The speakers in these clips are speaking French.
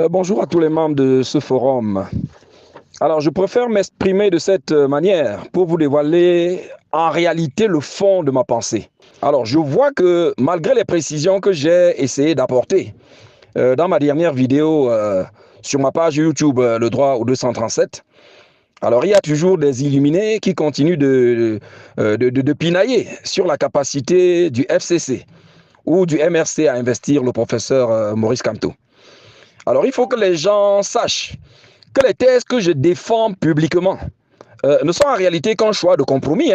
Bonjour à tous les membres de ce forum. Alors, je préfère m'exprimer de cette manière pour vous dévoiler en réalité le fond de ma pensée. Alors, je vois que malgré les précisions que j'ai essayé d'apporter dans ma dernière vidéo sur ma page YouTube, Le droit au 237, alors il y a toujours des illuminés qui continuent de pinailler sur la capacité du FCC ou du MRC à investir le professeur Maurice Kamto. Alors, il faut que les gens sachent que les thèses que je défends publiquement ne sont en réalité qu'un choix de compromis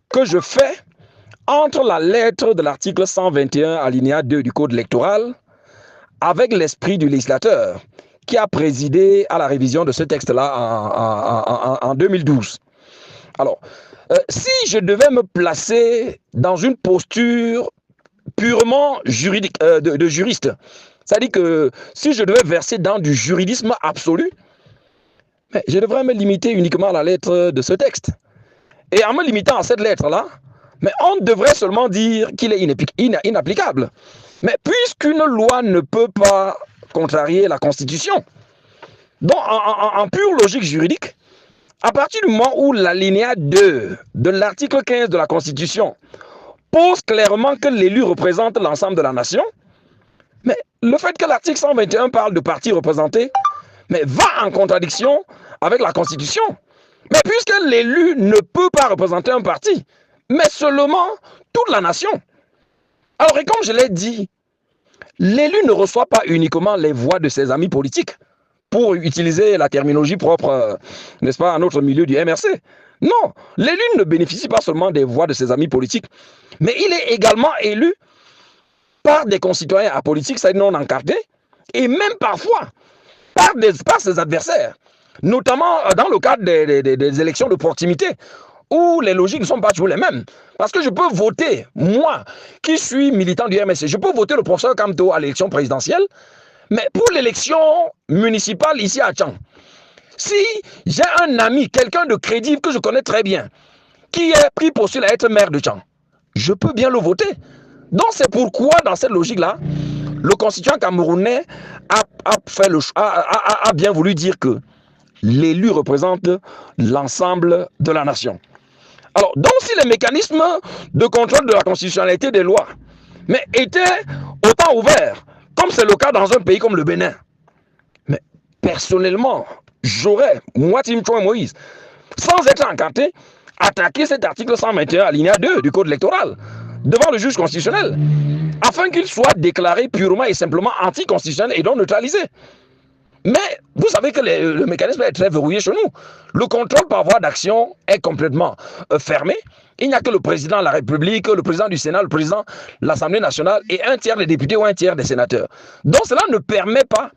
que je fais entre la lettre de l'article 121 alinéa 2 du Code électoral avec l'esprit du législateur qui a présidé à la révision de ce texte-là en 2012. Alors, si je devais me placer dans une posture purement juridique, de juriste, c'est-à-dire que si je devais verser dans du juridisme absolu, mais je devrais me limiter uniquement à la lettre de ce texte. Et en me limitant à cette lettre-là, mais on devrait seulement dire qu'il est inapplicable. Mais puisqu'une loi ne peut pas contrarier la Constitution, donc en pure logique juridique, à partir du moment où l'alinéa 2 de l'article 15 de la Constitution pose clairement que l'élu représente l'ensemble de la nation, mais le fait que l'article 121 parle de parti représenté, mais va en contradiction avec la Constitution. Mais puisque l'élu ne peut pas représenter un parti, mais seulement toute la nation. Alors, et comme je l'ai dit, l'élu ne reçoit pas uniquement les voix de ses amis politiques, pour utiliser la terminologie propre, n'est-ce pas, à notre milieu du MRC. Non, l'élu ne bénéficie pas seulement des voix de ses amis politiques, mais il est également élu par des concitoyens apolitiques, c'est-à-dire non encartés, et même parfois par ses adversaires, notamment dans le cadre des élections de proximité, où les logiques ne sont pas toujours les mêmes. Parce que je peux voter, moi, qui suis militant du MSC, je peux voter le professeur Kamto à l'élection présidentielle, mais pour l'élection municipale ici à Tchang, si j'ai un ami, quelqu'un de crédible que je connais très bien, qui est pris postule à être maire de Tchang, je peux bien le voter. Donc c'est pourquoi, dans cette logique-là, le constituant camerounais a bien voulu dire que l'élu représente l'ensemble de la nation. Alors, donc si les mécanismes de contrôle de la constitutionnalité des lois étaient autant ouverts, comme c'est le cas dans un pays comme le Bénin, mais personnellement, j'aurais, moi, Tim Chouin Moïse, sans être encarté, attaqué cet article 121 alinéa 2 du Code électoral devant le juge constitutionnel, afin qu'il soit déclaré purement et simplement anticonstitutionnel et donc neutralisé. Mais vous savez que le mécanisme est très verrouillé chez nous. Le contrôle par voie d'action est complètement fermé. Il n'y a que le président de la République, le président du Sénat, le président de l'Assemblée nationale et un tiers des députés ou un tiers des sénateurs. Donc cela ne permet pas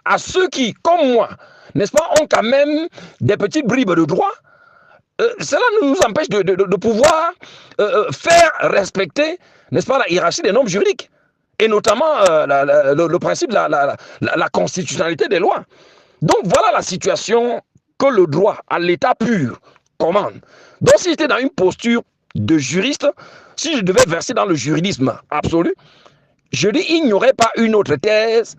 à ceux qui, comme moi, n'est-ce pas, ont quand même des petites bribes de droit, cela nous empêche de pouvoir faire respecter, n'est-ce pas, la hiérarchie des normes juridiques. Et notamment le principe de la constitutionnalité des lois. Donc voilà la situation que le droit à l'état pur commande. Donc si j'étais dans une posture de juriste, si je devais verser dans le juridisme absolu, je dis il n'y aurait pas une autre thèse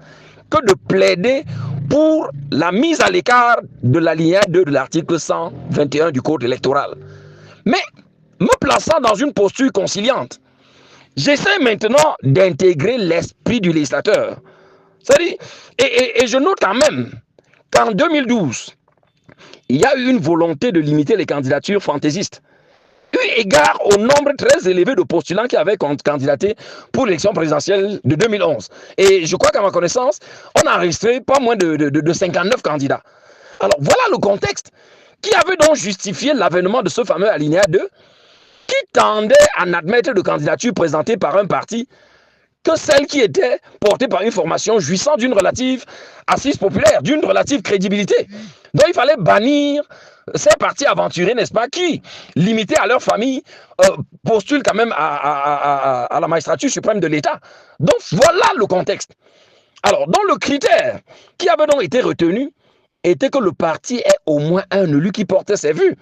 que de plaider pour la mise à l'écart de l'alinéa 2 de l'article 121 du Code électoral. Mais me plaçant dans une posture conciliante, j'essaie maintenant d'intégrer l'esprit du législateur. C'est-à-dire, et je note quand même qu'en 2012, il y a eu une volonté de limiter les candidatures fantaisistes, eu égard au nombre très élevé de postulants qui avaient candidaté pour l'élection présidentielle de 2011. Et je crois qu'à ma connaissance, on a enregistré pas moins de 59 candidats. Alors voilà le contexte qui avait donc justifié l'avènement de ce fameux alinéa 2 qui tendait à n'admettre de candidature présentée par un parti que celle qui était portée par une formation jouissant d'une relative assise populaire, d'une relative crédibilité. Donc il fallait bannir ces partis aventurés, n'est-ce pas, qui, limités à leur famille, postulent quand même à la magistrature suprême de l'État. Donc voilà le contexte. Alors, dans le critère qui avait donc été retenu, était que le parti ait au moins un élu qui portait ses vues.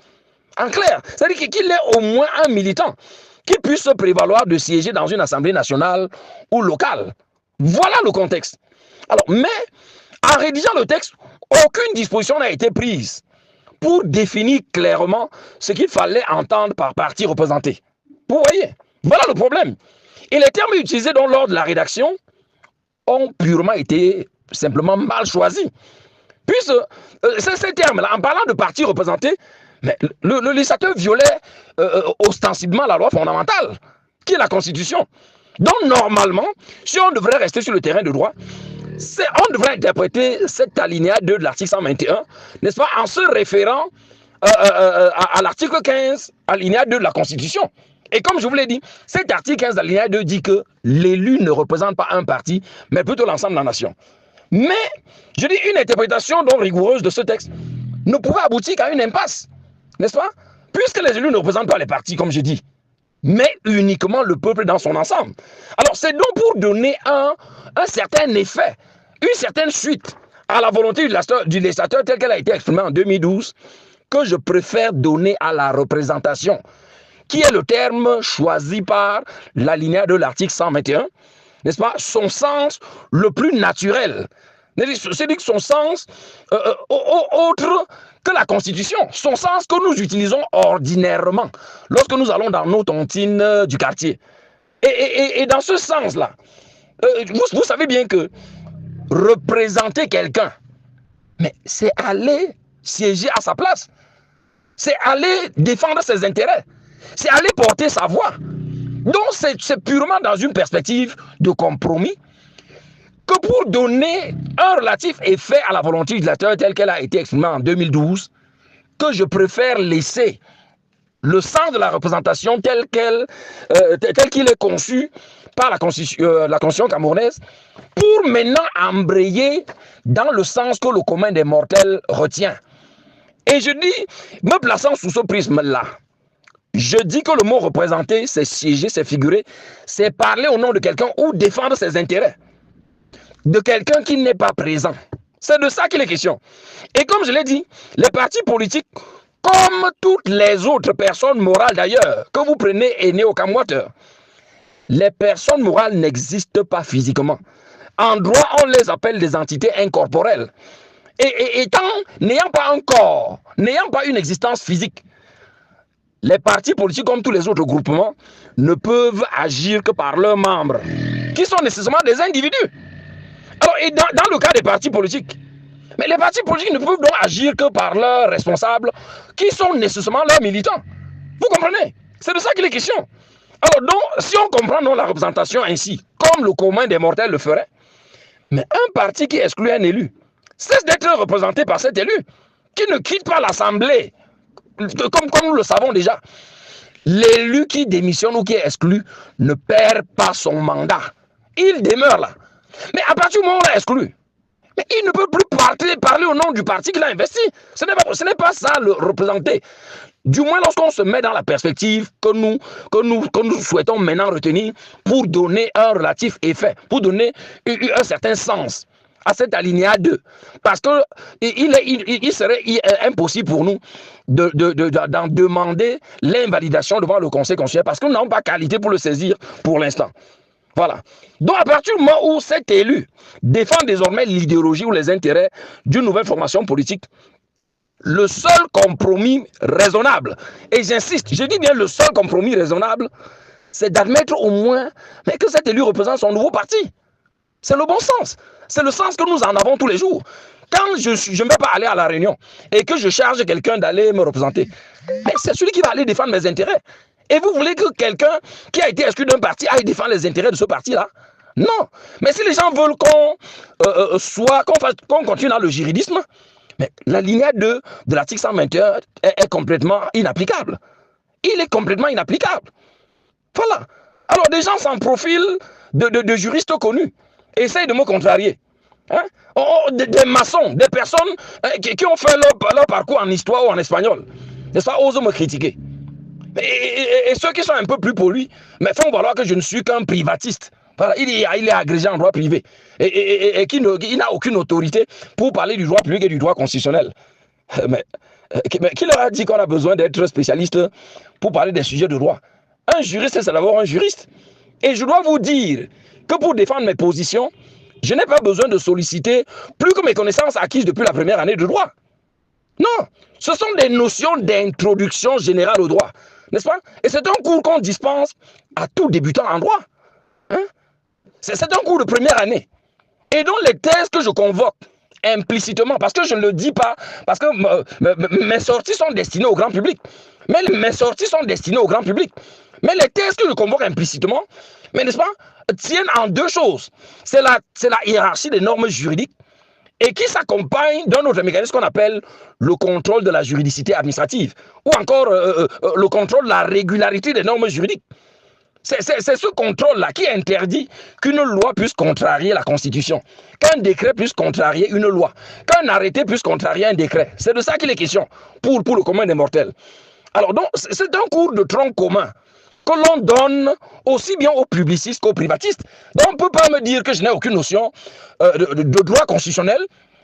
En clair, c'est-à-dire qu'il ait au moins un militant qui puisse se prévaloir de siéger dans une assemblée nationale ou locale. Voilà le contexte. Alors, mais En rédigeant le texte, aucune disposition n'a été prise pour définir clairement ce qu'il fallait entendre par parti représenté. Vous voyez, voilà le problème. Et les termes utilisés lors de la rédaction ont purement été simplement mal choisis. Puisque ces termes-là, en parlant de parti représenté, mais le législateur violait ostensiblement la loi fondamentale, qui est la Constitution. Donc, normalement, si on devrait rester sur le terrain de droit, on devrait interpréter cet alinéa 2 de l'article 121, n'est-ce pas, en se référant à l'article 15, alinéa 2 de la Constitution. Et comme je vous l'ai dit, cet article 15, alinéa 2 dit que l'élu ne représente pas un parti, mais plutôt l'ensemble de la nation. Mais, je dis, une interprétation donc rigoureuse de ce texte ne pouvait aboutir qu'à une impasse, n'est-ce pas? Puisque les élus ne représentent pas les partis, comme je dis, mais uniquement le peuple dans son ensemble. Alors, c'est donc pour donner un certain effet, une certaine suite à la volonté du législateur telle qu'elle a été exprimée en 2012, que je préfère donner à la représentation, qui est le terme choisi par l'alinéa de l'article 121, n'est-ce pas, son sens le plus naturel. C'est-à-dire son sens autre que la Constitution, son sens que nous utilisons ordinairement lorsque nous allons dans nos tontines du quartier. Et dans ce sens-là, vous savez bien que représenter quelqu'un, mais c'est aller siéger à sa place, c'est aller défendre ses intérêts, c'est aller porter sa voix. Donc c'est purement dans une perspective de compromis que pour donner un relatif effet à la volonté du législateur telle qu'elle a été exprimée en 2012, que je préfère laisser le sens de la représentation tel qu'il est conçu par la Constitution camerounaise, pour maintenant embrayer dans le sens que le commun des mortels retient. Et je dis, me plaçant sous ce prisme-là, je dis que le mot représenter, c'est siéger, c'est figurer, c'est parler au nom de quelqu'un ou défendre ses intérêts de quelqu'un qui n'est pas présent. C'est de ça qu'il est question. Et comme je l'ai dit, les partis politiques, comme toutes les autres personnes morales d'ailleurs, que vous prenez et né au Camwater, les personnes morales n'existent pas physiquement. En droit, on les appelle des entités incorporelles. Et n'ayant pas un corps, n'ayant pas une existence physique, les partis politiques, comme tous les autres groupements, ne peuvent agir que par leurs membres, qui sont nécessairement des individus. Alors, et dans le cas des partis politiques, mais les partis politiques ne peuvent donc agir que par leurs responsables, qui sont nécessairement leurs militants. Vous comprenez? C'est de ça qu'il est question. Alors, donc, si on comprend donc la représentation ainsi, comme le commun des mortels le ferait, mais un parti qui exclut un élu cesse d'être représenté par cet élu, qui ne quitte pas l'Assemblée, comme nous le savons déjà. L'élu qui démissionne ou qui est exclu ne perd pas son mandat. Il demeure là. Mais à partir du moment où on l'a exclu, mais il ne peut plus parler au nom du parti qu'il a investi. Ce n'est pas ça le représenter. Du moins lorsqu'on se met dans la perspective que nous souhaitons maintenant retenir pour donner un relatif effet, pour donner un certain sens à cet alinéa 2. Parce qu'il serait impossible pour nous d'en demander l'invalidation devant le Conseil constitutionnel parce que nous n'avons pas qualité pour le saisir pour l'instant. Voilà. Donc, à partir du moment où cet élu défend désormais l'idéologie ou les intérêts d'une nouvelle formation politique, le seul compromis raisonnable, et j'insiste, je dis bien le seul compromis raisonnable, c'est d'admettre au moins que cet élu représente son nouveau parti. C'est le bon sens. C'est le sens que nous en avons tous les jours. Quand je ne vais pas aller à la réunion et que je charge quelqu'un d'aller me représenter, c'est celui qui va aller défendre mes intérêts. Et vous voulez que quelqu'un qui a été exclu d'un parti aille défendre les intérêts de ce parti-là? Non. Mais si les gens veulent qu'on continue dans le juridisme, mais la ligne 2 de l'article 121 est complètement inapplicable. Il est complètement inapplicable. Voilà. Alors des gens sans profil de juristes connus essayent de me contrarier. Hein? Des maçons, des personnes qui ont fait leur parcours en histoire ou en espagnol, n'est-ce pas, osent me critiquer. Et ceux qui sont un peu plus polis, mais font valoir que je ne suis qu'un privatiste. Voilà, il est agrégé en droit privé et qu'il n'a aucune autorité pour parler du droit public et du droit constitutionnel. Mais qui leur a dit qu'on a besoin d'être spécialiste pour parler des sujets de droit? Un juriste, c'est d'abord un juriste. Et je dois vous dire que pour défendre mes positions, Je n'ai pas besoin de solliciter plus que mes connaissances acquises depuis la première année de droit. Non, ce sont des notions d'introduction générale au droit, n'est-ce pas? Et c'est un cours qu'on dispense à tout débutant en droit. Hein? C'est un cours de première année. Et donc les thèses que je convoque implicitement, parce que je ne le dis pas, parce que mes sorties sont destinées au grand public. Mais mes sorties sont destinées au grand public. Mais les thèses que je convoque implicitement, mais n'est-ce pas, tiennent en deux choses. C'est la hiérarchie des normes juridiques et qui s'accompagne d'un autre mécanisme qu'on appelle le contrôle de la juridicité administrative ou encore le contrôle de la régularité des normes juridiques. C'est ce contrôle-là qui interdit qu'une loi puisse contrarier la Constitution, qu'un décret puisse contrarier une loi, qu'un arrêté puisse contrarier un décret. C'est de ça qu'il est question pour le commun des mortels. Alors donc, c'est un cours de tronc commun que l'on donne aussi bien aux publicistes qu'aux privatistes. Donc on ne peut pas me dire que je n'ai aucune notion de droit constitutionnel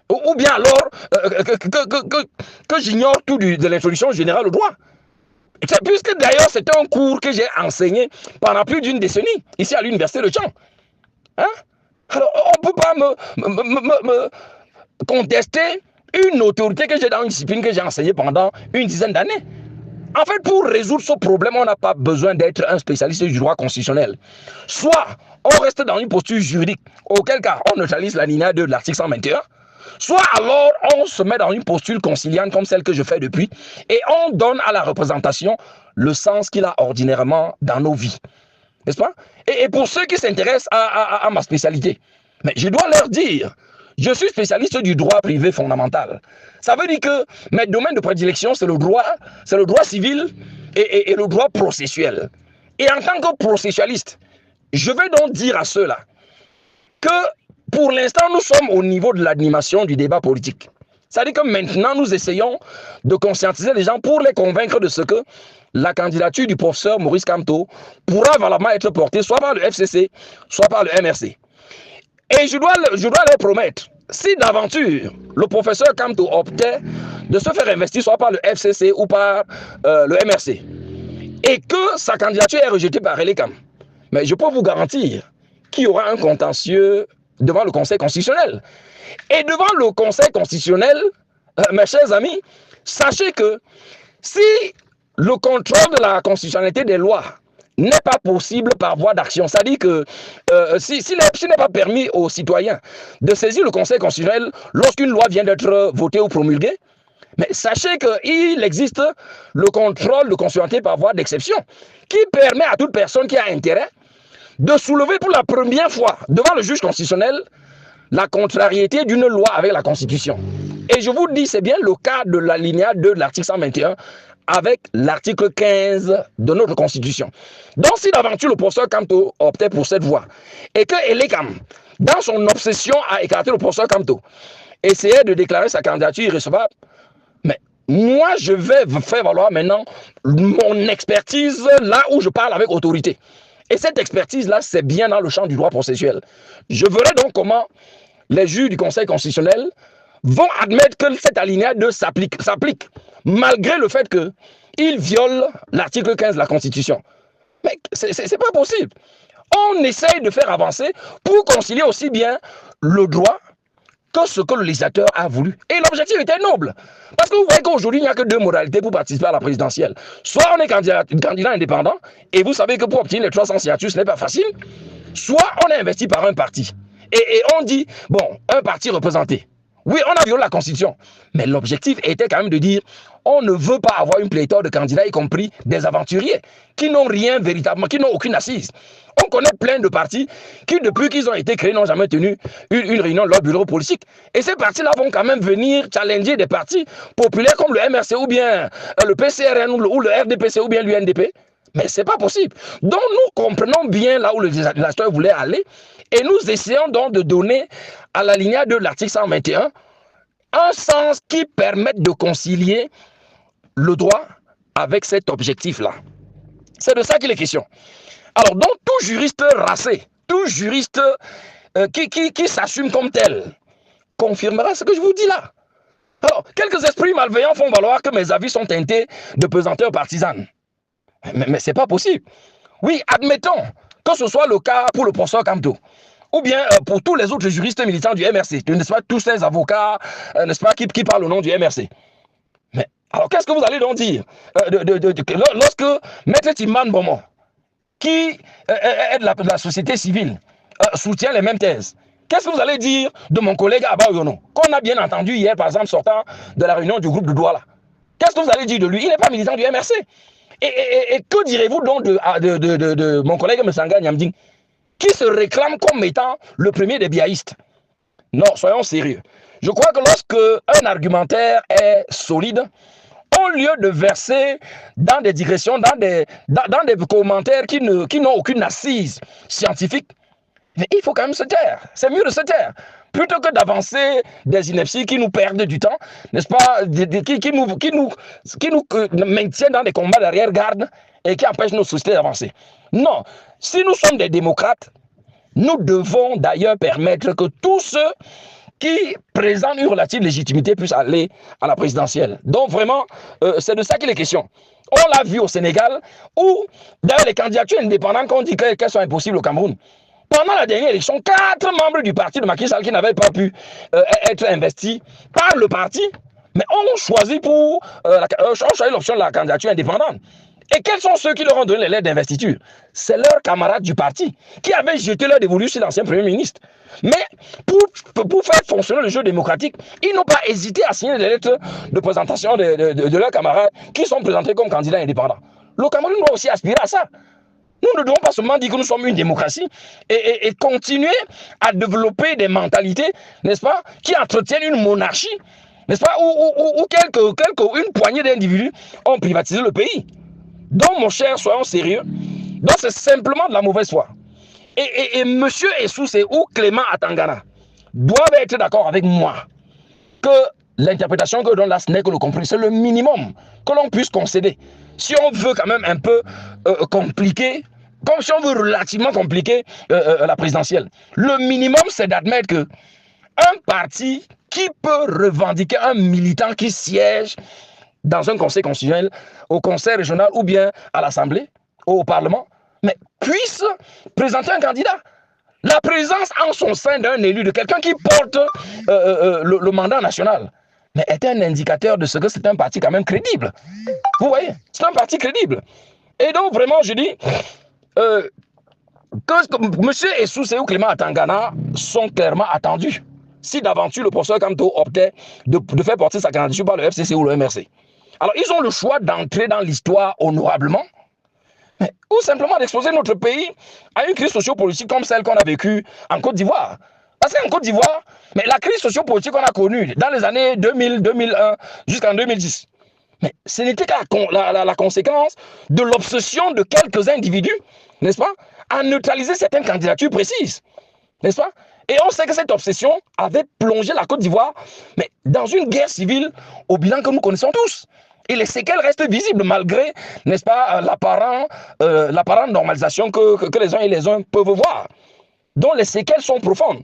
ou bien alors que j'ignore tout de l'introduction générale au droit. Puisque d'ailleurs c'est un cours que j'ai enseigné pendant plus d'une décennie ici à l'université de Tchang. Hein? Alors on ne peut pas me contester une autorité que j'ai dans une discipline que j'ai enseignée pendant une dizaine d'années. En fait, pour résoudre ce problème, on n'a pas besoin d'être un spécialiste du droit constitutionnel. Soit on reste dans une posture juridique, auquel cas on neutralise l'alinéa 2 de l'article 121, soit alors on se met dans une posture conciliante comme celle que je fais depuis et on donne à la représentation le sens qu'il a ordinairement dans nos vies. N'est-ce pas? Et pour ceux qui s'intéressent à ma spécialité, mais je dois leur dire, je suis spécialiste du droit privé fondamental. Ça veut dire que mes domaines de prédilection, c'est le droit civil et le droit processuel. Et en tant que processualiste, je vais donc dire à ceux-là que pour l'instant, nous sommes au niveau de l'animation du débat politique. C'est-à-dire que maintenant, nous essayons de conscientiser les gens pour les convaincre de ce que la candidature du professeur Maurice Kamto pourra valablement être portée soit par le FCC, soit par le MRC. Et je dois leur promettre, si d'aventure le professeur Kamto optait de se faire investir soit par le FCC ou par le MRC, et que sa candidature est rejetée par Elecam, mais je peux vous garantir qu'il y aura un contentieux devant le Conseil constitutionnel. Et devant le Conseil constitutionnel, mes chers amis, sachez que si le contrôle de la constitutionnalité des lois n'est pas possible par voie d'action, c'est-à-dire que s'il n'est pas permis aux citoyens de saisir le Conseil constitutionnel lorsqu'une loi vient d'être votée ou promulguée, mais sachez qu'il existe le contrôle de constitutionnalité par voie d'exception qui permet à toute personne qui a intérêt de soulever pour la première fois devant le juge constitutionnel la contrariété d'une loi avec la Constitution. Et je vous dis, c'est bien le cas de l'alinéa 2 de l'article 121 avec l'article 15 de notre Constitution. Donc, si d'aventure le professeur Kamto optait pour cette voie et que Elecam, dans son obsession à écarter le professeur Kamto, essayait de déclarer sa candidature irrecevable, mais moi, je vais faire valoir maintenant mon expertise là où je parle avec autorité. Et cette expertise-là, c'est bien dans le champ du droit processuel. Je verrai donc comment les juges du Conseil constitutionnel vont admettre que cet alinéa 2 s'applique, malgré le fait qu'il viole l'article 15 de la Constitution. Mais c'est pas possible. On essaye de faire avancer pour concilier aussi bien le droit que ce que le législateur a voulu. Et l'objectif était noble. Parce que vous voyez qu'aujourd'hui, il n'y a que deux modalités pour participer à la présidentielle. Soit on est candidat indépendant, et vous savez que pour obtenir les 300 signatures, ce n'est pas facile. Soit on est investi par un parti. Et on dit, bon, un parti représenté. Oui, on a violé la Constitution. Mais l'objectif était quand même de dire, on ne veut pas avoir une pléthore de candidats, y compris des aventuriers, qui n'ont rien véritablement, qui n'ont aucune assise. On connaît plein de partis qui, depuis qu'ils ont été créés, n'ont jamais tenu une réunion de leur bureau politique. Et ces partis-là vont quand même venir challenger des partis populaires comme le MRC ou bien le PCRN ou le RDPC ou bien l'UNDP. Mais ce n'est pas possible. Donc nous comprenons bien là où le législateur voulait aller et nous essayons donc de donner à la lignée de l'article 121 un sens qui permette de concilier le droit avec cet objectif-là. C'est de ça qu'il est question. Alors donc tout juriste racé, tout juriste qui s'assume comme tel, confirmera ce que je vous dis là. Alors, quelques esprits malveillants font valoir que mes avis sont teintés de pesanteur partisane. Mais ce n'est pas possible. Oui, admettons que ce soit le cas pour le professeur Kamto. ou bien pour tous les autres juristes militants du MRC, n'est-ce pas, tous ces avocats, n'est-ce pas, qui parlent au nom du MRC. Mais alors, qu'est-ce que vous allez donc dire lorsque Maître Timman Bomo, qui est de la société civile, soutient les mêmes thèses? Qu'est-ce que vous allez dire de mon collègue Abba Oyono, qu'on a bien entendu hier, par exemple, sortant de la réunion du groupe de Douala? Qu'est-ce que vous allez dire de lui? Il n'est pas militant du MRC. Et que direz-vous donc de mon collègue Messanga Nyamding, qui se réclame comme étant le premier des biaïstes? Non, soyons sérieux. Je crois que lorsque un argumentaire est solide, au lieu de verser dans des digressions, dans des commentaires qui n'ont aucune assise scientifique, mais il faut quand même se taire. C'est mieux de se taire. Plutôt que d'avancer des inepties qui nous perdent du temps, n'est-ce pas, qui nous maintiennent dans des combats d'arrière-garde et qui empêchent nos sociétés d'avancer. Non, si nous sommes des démocrates, nous devons d'ailleurs permettre que tous ceux qui présentent une relative légitimité puissent aller à la présidentielle. Donc vraiment, c'est de ça qu'il est question. On l'a vu au Sénégal, où d'ailleurs les candidatures indépendantes qu'on dit qu'elles sont impossibles au Cameroun. Pendant la dernière élection, 4 membres du parti de Macky Sall qui n'avaient pas pu être investis par le parti, mais ont choisi l'option de la candidature indépendante. Et quels sont ceux qui leur ont donné les lettres d'investiture? C'est leurs camarades du parti qui avaient jeté leur dévolu sur l'ancien Premier ministre. Mais pour faire fonctionner le jeu démocratique, ils n'ont pas hésité à signer les lettres de présentation de leurs camarades qui sont présentés comme candidats indépendants. Le Cameroun doit aussi aspirer à ça. Nous ne devons pas seulement dire que nous sommes une démocratie et continuer à développer des mentalités, n'est-ce pas, qui entretiennent une monarchie, n'est-ce pas, où une poignée d'individus ont privatisé le pays. Donc, mon cher, soyons sérieux. Donc, c'est simplement de la mauvaise foi. Et M. Essoussé ou Clément Atangana doivent être d'accord avec moi que l'interprétation que donne la SNEC ou le compris, c'est le minimum que l'on puisse concéder. Si on veut quand même un peu compliquer, comme si on veut relativement compliquer la présidentielle, le minimum, c'est d'admettre que un parti qui peut revendiquer un militant qui siège dans un conseil constitutionnel, au conseil régional ou bien à l'Assemblée, au Parlement, mais puisse présenter un candidat. La présence en son sein d'un élu, de quelqu'un qui porte le mandat national, mais est un indicateur de ce que c'est un parti quand même crédible. Vous voyez, c'est un parti crédible. Et donc vraiment, je dis que M. Essoussé ou Clément Atangana sont clairement attendus. Si d'aventure le professeur Kamto optait de faire porter sa candidature par le FCC ou le MRC. Alors, ils ont le choix d'entrer dans l'histoire honorablement, ou simplement d'exposer notre pays à une crise sociopolitique comme celle qu'on a vécue en Côte d'Ivoire. Parce qu'en Côte d'Ivoire, mais la crise sociopolitique qu'on a connue dans les années 2000, 2001 jusqu'en 2010, mais ce n'était que la conséquence de l'obsession de quelques individus, n'est-ce pas, à neutraliser certaines candidatures précises, n'est-ce pas? Et on sait que cette obsession avait plongé la Côte d'Ivoire, mais dans une guerre civile au bilan que nous connaissons tous. Et les séquelles restent visibles malgré, n'est-ce pas, l'apparente normalisation que les uns et les uns peuvent voir. Donc les séquelles sont profondes.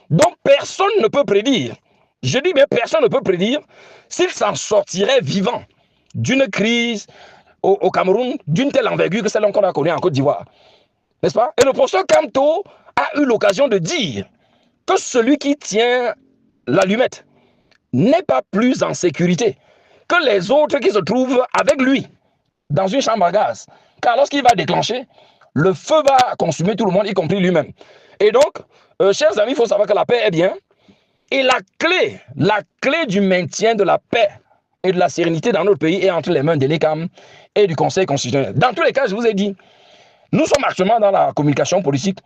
Donc personne ne peut prédire, je dis bien personne ne peut prédire, s'il s'en sortirait vivant d'une crise au Cameroun d'une telle envergure que celle qu'on a connue en Côte d'Ivoire. N'est-ce pas? Et le professeur Kamto a eu l'occasion de dire que celui qui tient l'allumette n'est pas plus en sécurité que les autres qui se trouvent avec lui dans une chambre à gaz. Car lorsqu'il va déclencher, le feu va consumer tout le monde, y compris lui-même. Et donc, chers amis, il faut savoir que la paix est bien. Et la clé du maintien de la paix et de la sérénité dans notre pays est entre les mains de l'ECAM et du Conseil constitutionnel. Dans tous les cas, je vous ai dit, nous sommes actuellement dans la communication politique.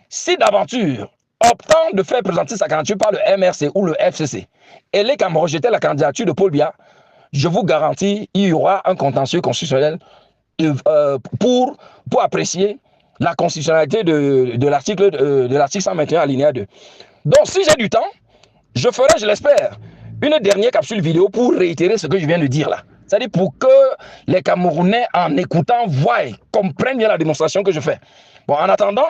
Si d'aventure, optant de faire présenter sa candidature par le MRC ou le FCC, et l'ECAM rejetait la candidature de Paul Biya, je vous garantis, il y aura un contentieux constitutionnel pour apprécier la constitutionnalité de l'article 121 alinéa 2. Donc, si j'ai du temps, je ferai, je l'espère, une dernière capsule vidéo pour réitérer ce que je viens de dire là. C'est-à-dire pour que les Camerounais, en écoutant, voient, comprennent bien la démonstration que je fais. Bon, en attendant,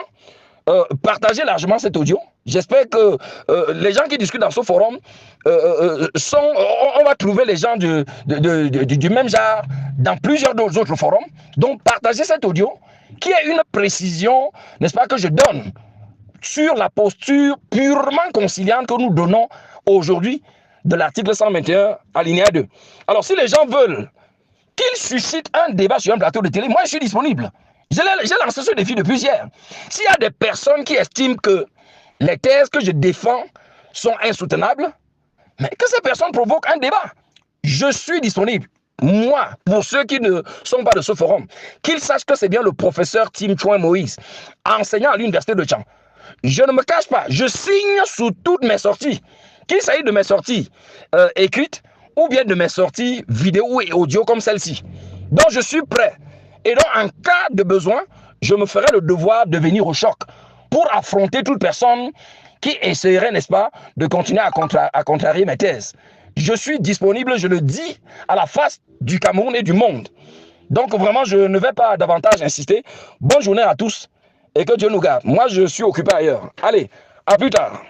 partagez largement cet audio. J'espère que les gens qui discutent dans ce forum on va trouver les gens du même genre dans plusieurs autres forums. Donc, partagez cet audio qui est une précision, n'est-ce pas, que je donne sur la posture purement conciliante que nous donnons aujourd'hui de l'article 121, alinéa 2. Alors, si les gens veulent qu'ils suscitent un débat sur un plateau de télé, moi, je suis disponible. J'ai lancé ce défi depuis hier. S'il y a des personnes qui estiment que les thèses que je défends sont insoutenables, mais que ces personnes provoquent un débat. Je suis disponible. Moi, pour ceux qui ne sont pas de ce forum, qu'ils sachent que c'est bien le professeur Tim Chouin Moïse, enseignant à l'université de Tchang. Je ne me cache pas, je signe sous toutes mes sorties, qu'il s'agisse de mes sorties écrites ou bien de mes sorties vidéo et audio comme celle-ci. Donc je suis prêt. Et donc en cas de besoin, je me ferai le devoir de venir au choc pour affronter toute personne qui essaierait, n'est-ce pas, de continuer à contrarier mes thèses. Je suis disponible, je le dis, à la face du Cameroun et du monde. Donc vraiment, je ne vais pas davantage insister. Bonne journée à tous et que Dieu nous garde. Moi, je suis occupé ailleurs. Allez, à plus tard.